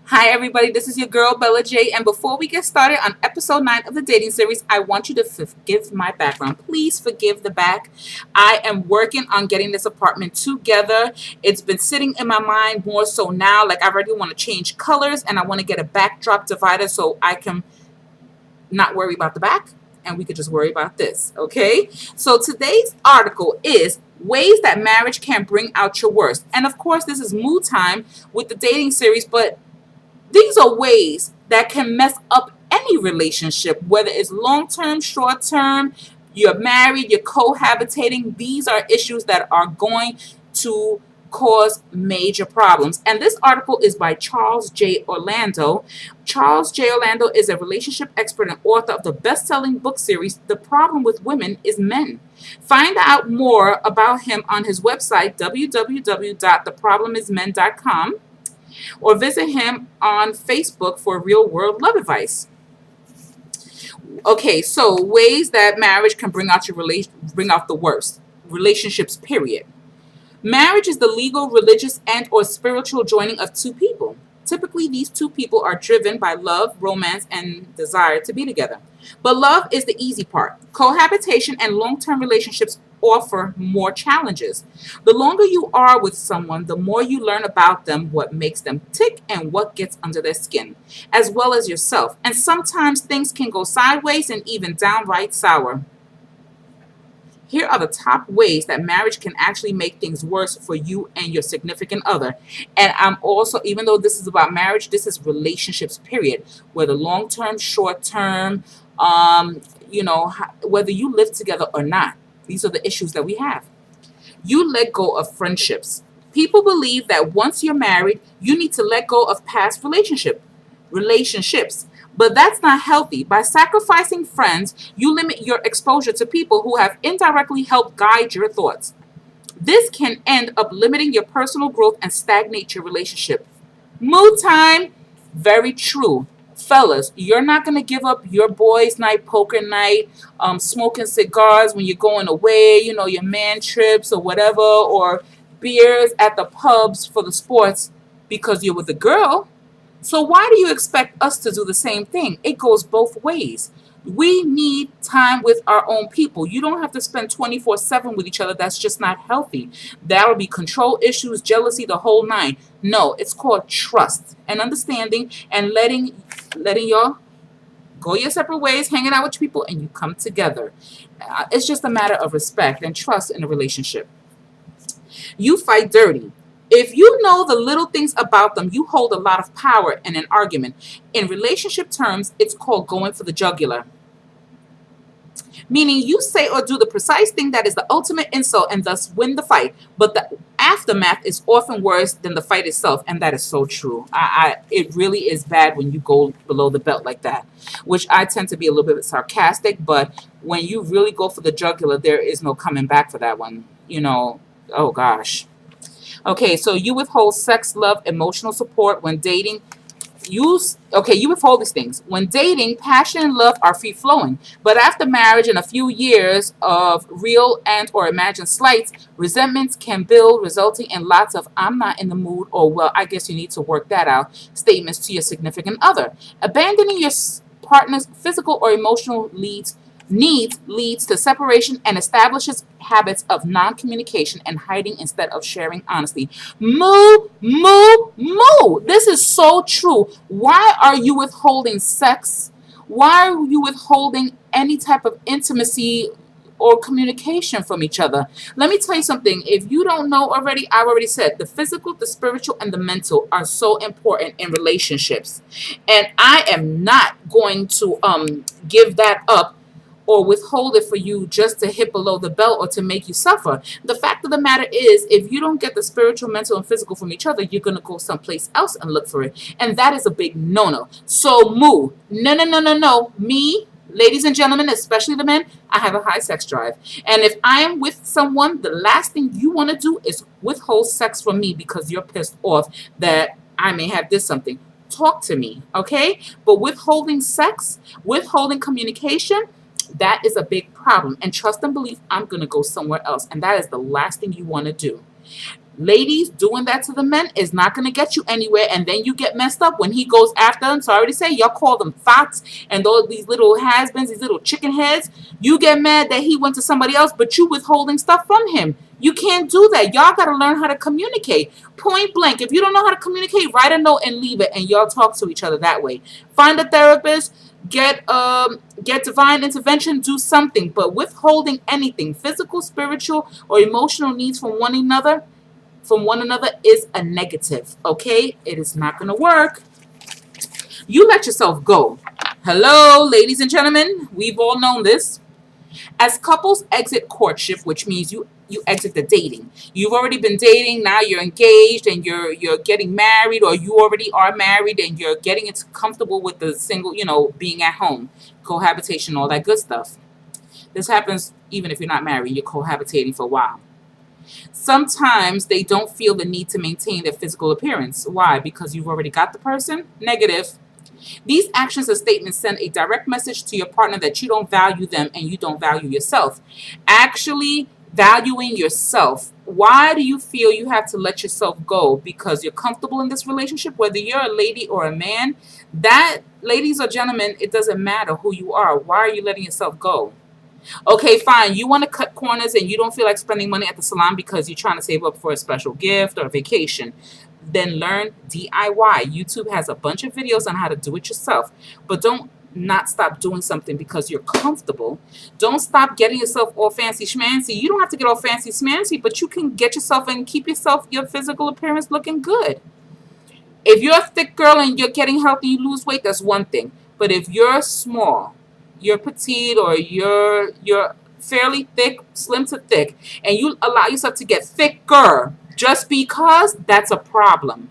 Hi everybody, this is your girl Bella J, and before we get started on episode 9 of the dating series, I want you to forgive my background. Please forgive the back. I am working on getting this apartment together. It's been sitting in my mind more so now, like I already want to change colors and I want to get a backdrop divider so I can not worry about the back and we could just worry about this, okay? So today's article is ways that marriage can bring out your worst. And of course, this is mood time with the dating series, but these are ways that can mess up any relationship, whether it's long-term, short-term, you're married, you're cohabitating. These are issues that are going to cause major problems. And this article is by Charles J. Orlando. Charles J. Orlando is a relationship expert and author of the best-selling book series, The Problem with Women is Men. Find out more about him on his website, www.theproblemismen.com. or visit him on Facebook for real world love advice. Okay, so ways that marriage can bring out the worst relationships. Period. Marriage is the legal, religious, and or spiritual joining of two people. Typically, these two people are driven by love, romance, and desire to be together. But love is the easy part. Cohabitation and long-term relationships offer more challenges. The longer you are with someone, the more you learn about them, what makes them tick, and what gets under their skin, as well as yourself. And sometimes things can go sideways and even downright sour. Here are the top ways that marriage can actually make things worse for you and your significant other. And I'm also, even though this is about marriage, this is relationships, period. Whether long-term, short-term, whether you live together or not. These are the issues that we have. You let go of friendships. People believe that once you're married, you need to let go of past relationships. But that's not healthy. By sacrificing friends, you limit your exposure to people who have indirectly helped guide your thoughts. This can end up limiting your personal growth and stagnate your relationship. Mood time, very true. Fellas, you're not going to give up your boys' night, poker night, smoking cigars when you're going away, your man trips or whatever, or beers at the pubs for the sports because you're with a girl. So why do you expect us to do the same thing? It goes both ways. We need time with our own people. You don't have to spend 24/7 with each other. That's just not healthy. That would be control issues, jealousy, the whole nine. No, it's called trust and understanding and letting y'all go your separate ways, hanging out with your people, and you come together. It's just a matter of respect and trust in a relationship. You fight dirty. If you know the little things about them, you hold a lot of power in an argument. In relationship terms, it's called going for the jugular. Meaning you say or do the precise thing that is the ultimate insult and thus win the fight. But the aftermath is often worse than the fight itself. And that is so true. It really is bad when you go below the belt like that, which I tend to be a little bit sarcastic. But when you really go for the jugular, there is no coming back for that one. Oh gosh. Okay, so you withhold sex, love, emotional support when dating. You withhold these things. When dating, passion and love are free-flowing. But after marriage and a few years of real and or imagined slights, resentments can build, resulting in lots of "I'm not in the mood" or "well, I guess you need to work that out" statements to your significant other. Abandoning your partner's physical or emotional needs leads to separation and establishes habits of non-communication and hiding instead of sharing honesty. Moo, moo, moo. This is so true. Why are you withholding sex? Why are you withholding any type of intimacy or communication from each other? Let me tell you something. If you don't know already, I've already said the physical, the spiritual, and the mental are so important in relationships. And I am not going to give that up or withhold it for you just to hit below the belt or to make you suffer. The fact of the matter is, if you don't get the spiritual, mental, and physical from each other, you're going to go someplace else and look for it. And that is a big no-no. So moo. No. Me, ladies and gentlemen, especially the men, I have a high sex drive. And if I am with someone, the last thing you want to do is withhold sex from me because you're pissed off that I may have this something. Talk to me, okay? But withholding sex, withholding communication, that is a big problem. And trust and belief, I'm going to go somewhere else. And that is the last thing you want to do. Ladies, doing that to the men is not going to get you anywhere, and then you get messed up when he goes after them. Sorry to say, y'all call them thoughts and those these little has-beens, these little chicken heads. You get mad that he went to somebody else, but you withholding stuff from him. You can't do that. Y'all got to learn how to communicate. Point blank. If you don't know how to communicate, write a note and leave it, and y'all talk to each other that way. Find a therapist. Get divine intervention. Do something. But withholding anything, physical, spiritual, or emotional needs from one another is a negative. Okay, it is not going to work. You let yourself go. Hello, ladies and gentlemen. We've all known this. As couples exit courtship, which means you exit the dating. You've already been dating, now you're engaged and you're getting married, or you already are married and you're getting into comfortable with the single, being at home, cohabitation, all that good stuff. This happens even if you're not married, you're cohabitating for a while. Sometimes they don't feel the need to maintain their physical appearance. Why? Because you've already got the person? Negative. These actions or statements send a direct message to your partner that you don't value them and you don't value yourself. Actually, valuing yourself. Why do you feel you have to let yourself go? Because you're comfortable in this relationship, whether you're a lady or a man. That, ladies or gentlemen, it doesn't matter who you are. Why are you letting yourself go? Okay, fine. You want to cut corners and you don't feel like spending money at the salon because you're trying to save up for a special gift or a vacation. Then learn DIY. YouTube has a bunch of videos on how to do it yourself. But don't not stop doing something because you're comfortable. Don't stop getting yourself all fancy schmancy. You don't have to get all fancy schmancy, but you can get yourself and keep your physical appearance looking good. If you're a thick girl and you're getting healthy, you lose weight, that's one thing. But if you're small, you're petite, or you're fairly thick, slim to thick, and you allow yourself to get thicker just because, that's a problem.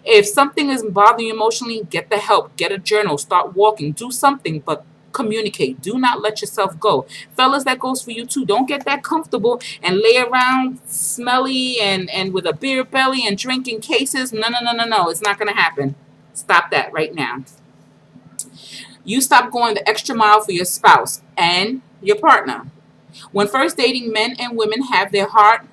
If something is bothering you emotionally, get the help, get a journal, start walking, do something, but communicate. Do not let yourself go. Fellas, that goes for you too. Don't get that comfortable and lay around smelly and with a beer belly and drinking cases. No, no, no, no, no. It's not going to happen. Stop that right now. You stop going the extra mile for your spouse and your partner. When first dating, men and women have their heart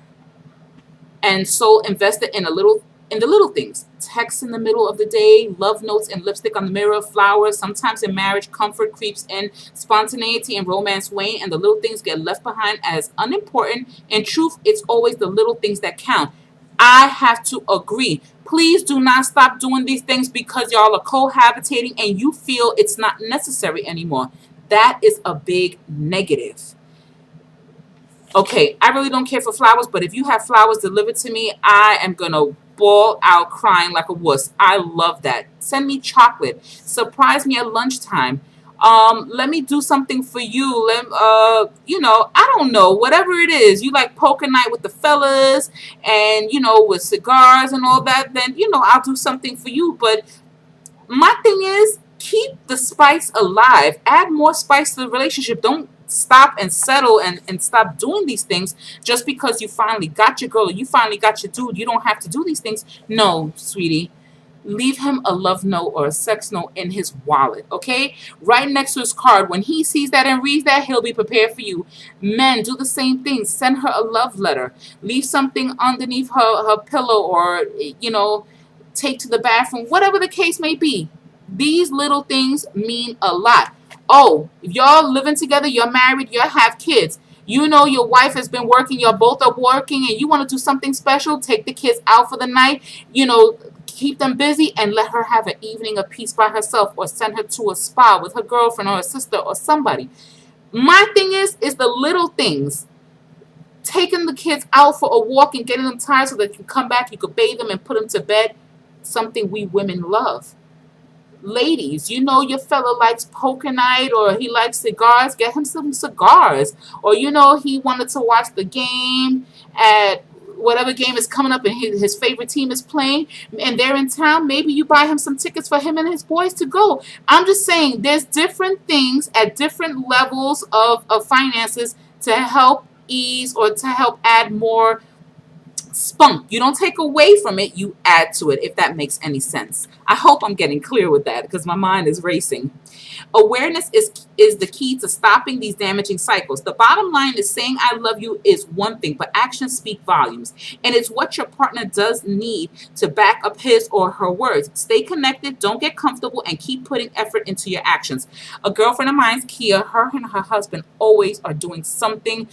and soul invested in the little things. Texts in the middle of the day, love notes and lipstick on the mirror, flowers. Sometimes in marriage, comfort creeps in, spontaneity and romance wane, and the little things get left behind as unimportant. In truth, it's always the little things that count. I have to agree. Please do not stop doing these things because y'all are cohabitating and you feel it's not necessary anymore. That is a big negative. Okay, I really don't care for flowers, but if you have flowers delivered to me, I am going to bawl out crying like a wuss. I love that. Send me chocolate. Surprise me at lunchtime. Let me do something for you. I don't know, whatever it is. You like poker night with the fellas and, with cigars and all that, then, I'll do something for you. But my thing is, keep the spice alive. Add more spice to the relationship. Don't stop and settle and stop doing these things just because you finally got your girl or you finally got your dude. You don't have to do these things. No, sweetie. Leave him a love note or a sex note in his wallet, okay? Right next to his card. When he sees that and reads that, he'll be prepared for you. Men, do the same thing. Send her a love letter. Leave something underneath her pillow or, take to the bathroom. Whatever the case may be. These little things mean a lot. Oh, if y'all living together, you're married, you have kids. Your wife has been working, you're both are working, and you want to do something special, take the kids out for the night, keep them busy and let her have an evening of peace by herself, or send her to a spa with her girlfriend or a sister or somebody. My thing is the little things. Taking the kids out for a walk and getting them tired so that you come back, you could bathe them and put them to bed. Something we women love. Ladies, your fella likes poker night or he likes cigars, get him some cigars. Or he wanted to watch the game at whatever game is coming up and his favorite team is playing and they're in town, maybe you buy him some tickets for him and his boys to go. I'm just saying there's different things at different levels of finances to help ease or to help add more spunk. You don't take away from it, you add to it, if that makes any sense. I hope I'm getting clear with that because my mind is racing. Awareness is the key to stopping these damaging cycles. The bottom line is saying I love you is one thing, but actions speak volumes. And it's what your partner does need to back up his or her words. Stay connected, don't get comfortable, and keep putting effort into your actions. A girlfriend of mine, Kia, her and her husband always are doing something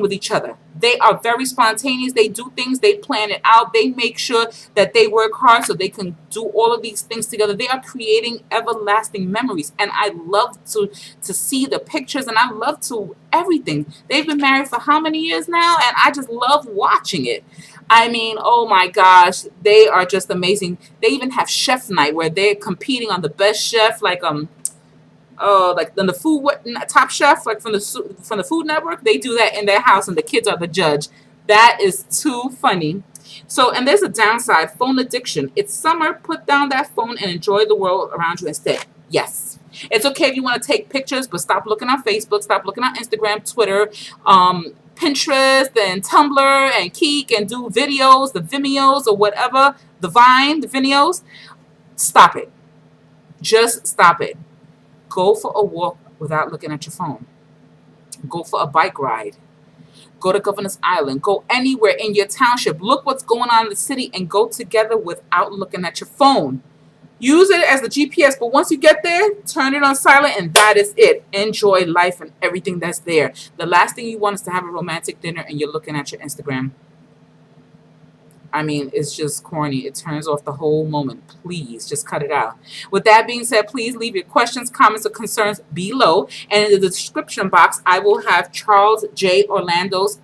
with each other. They are very spontaneous. They do things, they plan it out. They make sure that they work hard so they can do all of these things together. They are creating everlasting memories. And I love to see the pictures, and I love to everything. They've been married for how many years now? And I just love watching it. I mean, oh my gosh, they are just amazing. They even have chef night where they're competing on the best chef, like on the food Top Chef, like from the Food Network. They do that in their house, and the kids are the judge. That is too funny. So, and there's a downside: phone addiction. It's summer. Put down that phone and enjoy the world around you instead. Yes, it's okay if you want to take pictures, but stop looking on Facebook, stop looking on Instagram, Twitter, Pinterest, and Tumblr, and Keek, and do videos, the Vimeos or whatever, the Vine, the Vimeos. Stop it. Just stop it. Go for a walk without looking at your phone. Go for a bike ride. Go to Governor's Island. Go anywhere in your township. Look what's going on in the city and go together without looking at your phone. Use it as the GPS, but once you get there, turn it on silent, and that is it. Enjoy life and everything that's there. The last thing you want is to have a romantic dinner and you're looking at your Instagram. I mean, it's just corny. It turns off the whole moment. Please, just cut it out. With that being said, please leave your questions, comments, or concerns below. And in the description box, I will have Charles J. Orlando's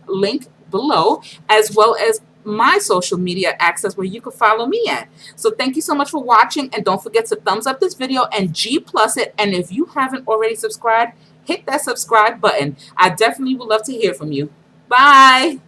link below, as well as my social media access where you can follow me at. So thank you so much for watching. And don't forget to thumbs up this video and G+ it. And if you haven't already subscribed, hit that subscribe button. I definitely would love to hear from you. Bye.